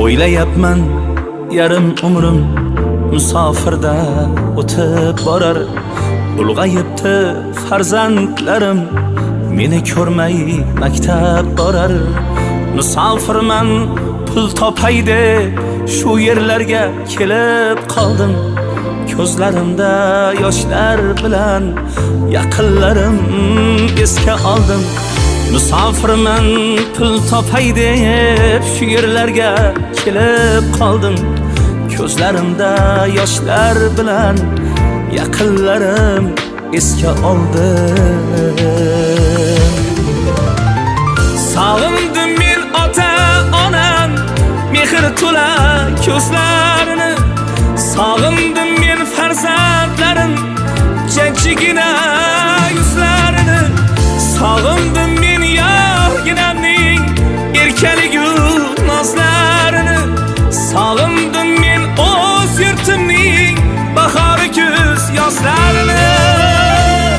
O'ylayapman yarim umrim musofirda o'tib borar. Ulg'ayibdi farzandlarim, meni ko'rmay maktab borar. Musofirman pul topay deb shu yerlarga kelib qoldim. Ko'zlarimda yoshlar bilan yaqinlarim esga oldim. Musofirman pul topay deb shu yerlarga kelib qoldim. Ko'zlarimda yoshlar bilan yaqinlarim esga oldim. Sog'indim men ota-onam mehr to'la ko'zlarini. Sog'indim men farzandlarim jajjigina yuzlarini. Sog'indim men yorginamning erkaligu nozlarini. Sog'indim men o'z yurtimning